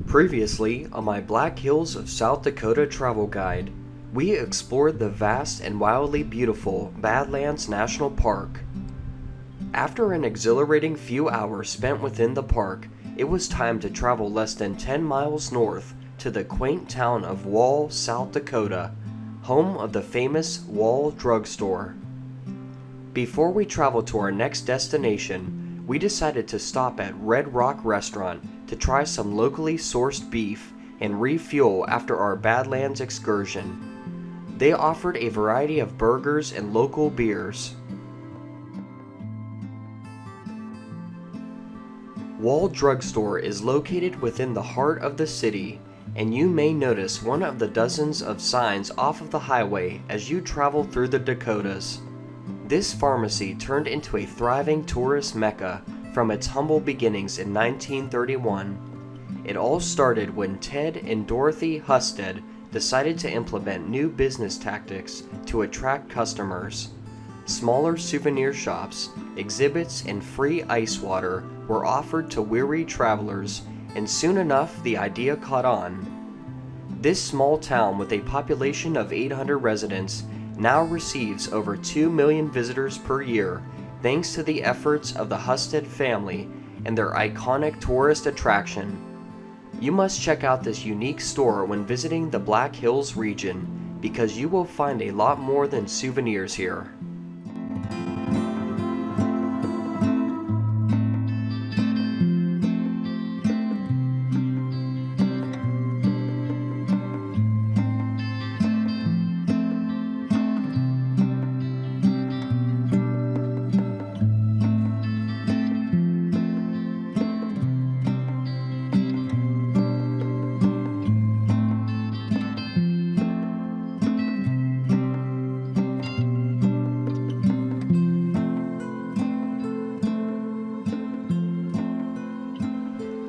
Previously, on my Black Hills of South Dakota travel guide, we explored the vast and wildly beautiful Badlands National Park. After an exhilarating few hours spent within the park, it was time to travel less than 10 miles north to the quaint town of Wall, South Dakota, home of the famous Wall drugstore. Before we traveled to our next destination, we decided to stop at Red Rock Restaurant to try some locally sourced beef and refuel after our Badlands excursion. They offered a variety of burgers and local beers. Wall Drugstore is located within the heart of the city, and you may notice one of the dozens of signs off of the highway as you travel through the Dakotas. This pharmacy turned into a thriving tourist mecca from its humble beginnings in 1931. It all started when Ted and Dorothy Hustead decided to implement new business tactics to attract customers. Smaller souvenir shops, exhibits, and free ice water were offered to weary travelers, and soon enough the idea caught on. This small town with a population of 800 residents now receives over 2 million visitors per year thanks to the efforts of the Hustead family and their iconic tourist attraction. You must check out this unique store when visiting the Black Hills region because you will find a lot more than souvenirs here.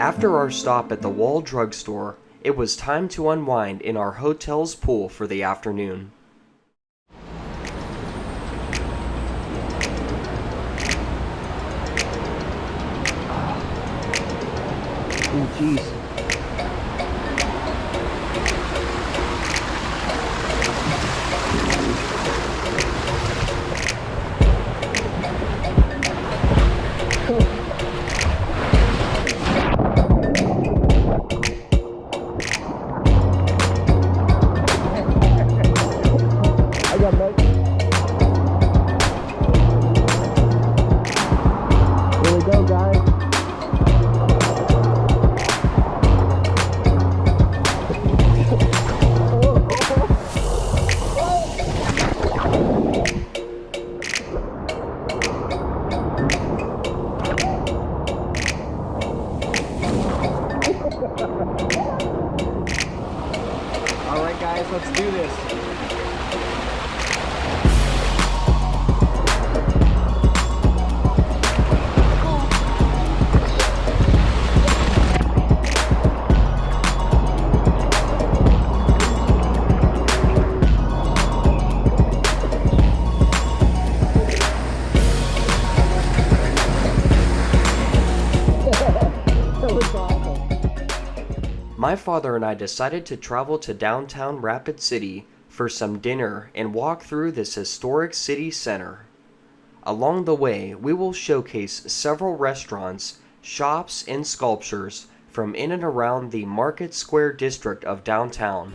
After our stop at the Wall drugstore, it was time to unwind in our hotel's pool for the afternoon. Oh, jeez. Alright guys, let's do this. My father and I decided to travel to downtown Rapid City for some dinner and walk through this historic city center. Along the way, we will showcase several restaurants, shops, and sculptures from in and around the Market Square district of downtown.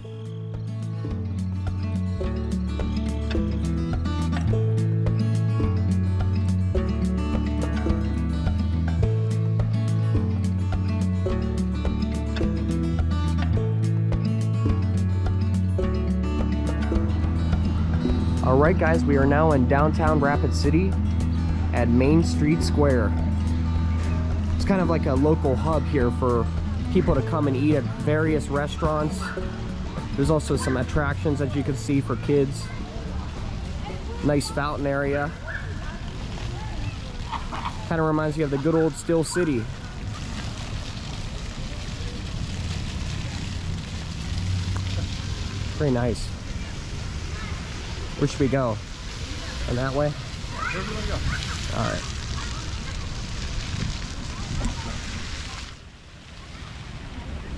Alright guys, we are now in downtown Rapid City at Main Street Square. It's kind of like a local hub here for people to come and eat at various restaurants. There's also some attractions that you can see for kids. Nice fountain area. Kind of reminds you of the good old Steel City. Very nice. Where should we go? And that way? Wherever you want to go. All right.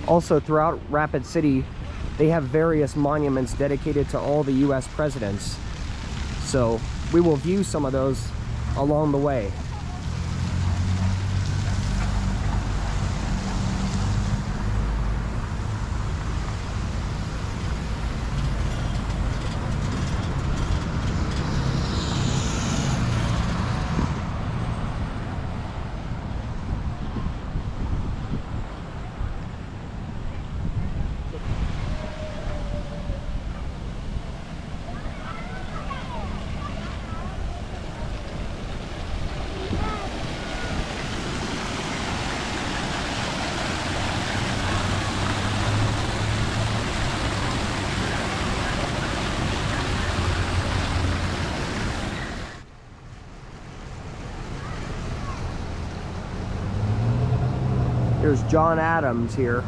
Also, throughout Rapid City, they have various monuments dedicated to all the US presidents. So we will view some of those along the way. There's John Adams here.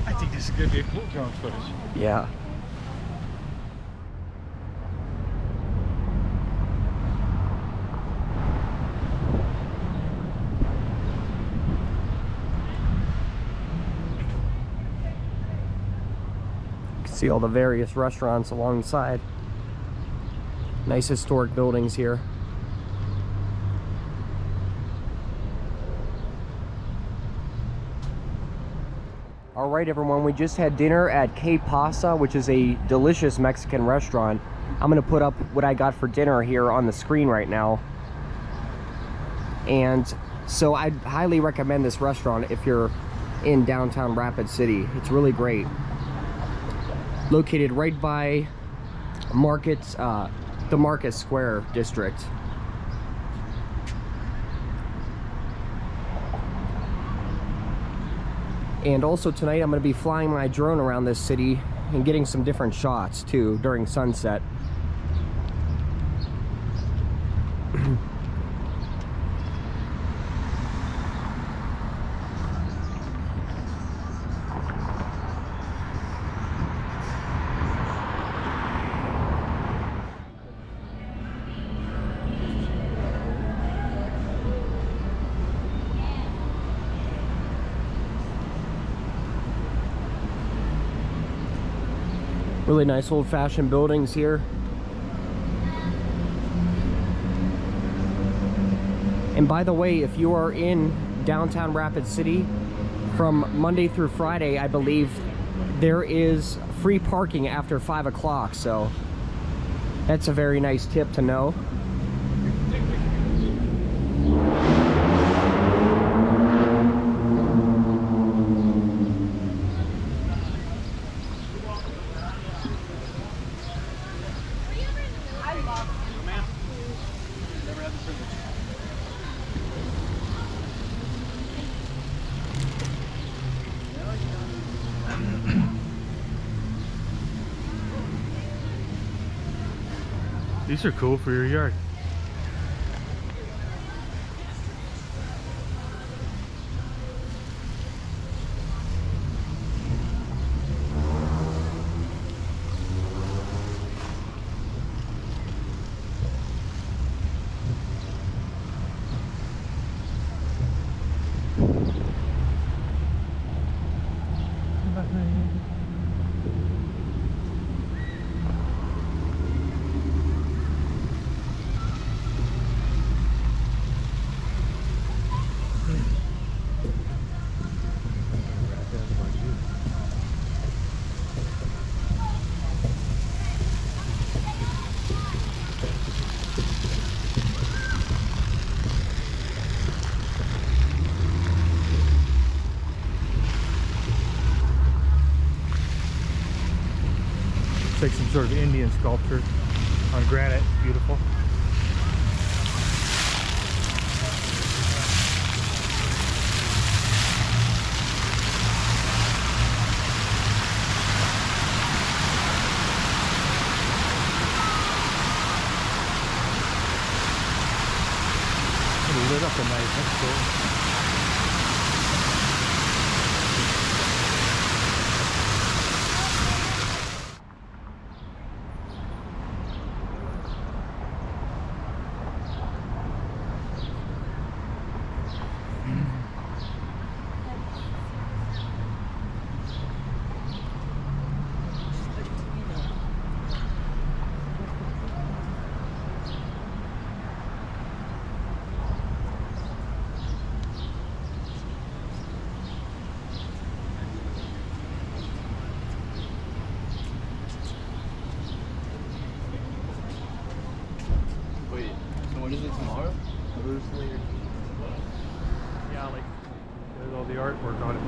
I think this is going to be a cool drone footage. Yeah. You can see all the various restaurants alongside. Nice historic buildings here. Alright everyone, we just had dinner at Que Pasa, which is a delicious Mexican restaurant. I'm going to put up what I got for dinner here on the screen right now. And so I'd highly recommend this restaurant if you're in downtown Rapid City. It's really great. Located right by Markets, the Market Square district. And also tonight I'm going to be flying my drone around this city and getting some different shots too during sunset. Really nice old-fashioned buildings here. And by the way, if you are in downtown Rapid City from Monday through Friday, I believe there is free parking after 5 o'clock, so that's a very nice tip to know. These are cool for your yard. It's like some sort of Indian sculpture on granite. Beautiful. It lit up a night. That's cool. Yeah, like there's all the artwork on it.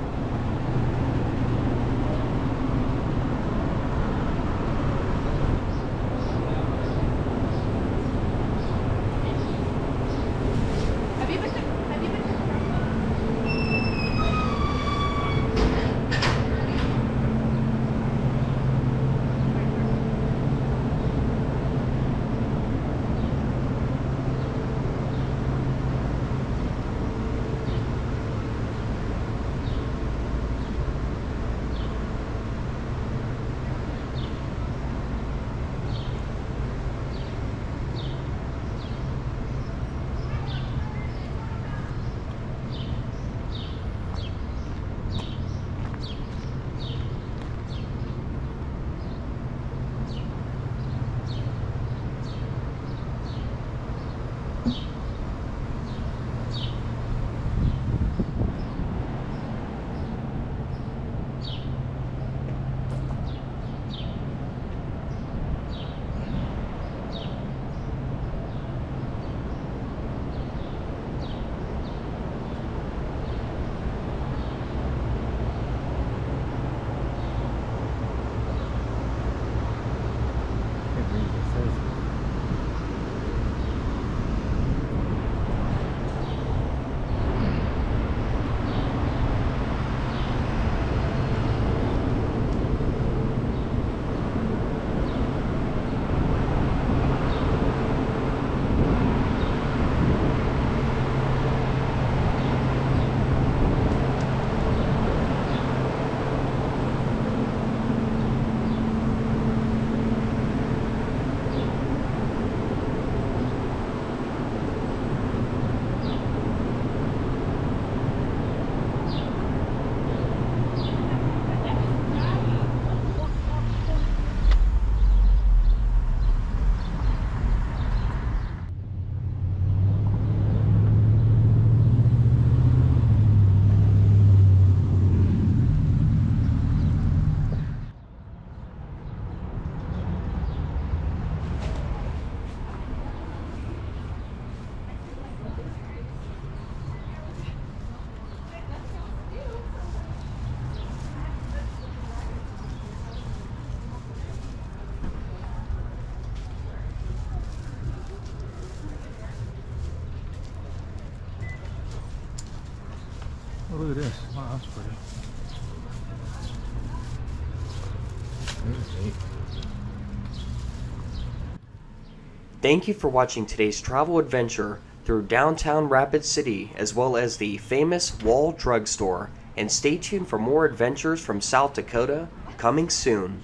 Oh, look at this. Wow, that's pretty. Thank you for watching today's travel adventure through downtown Rapid City as well as the famous Wall Drugstore, and stay tuned for more adventures from South Dakota coming soon.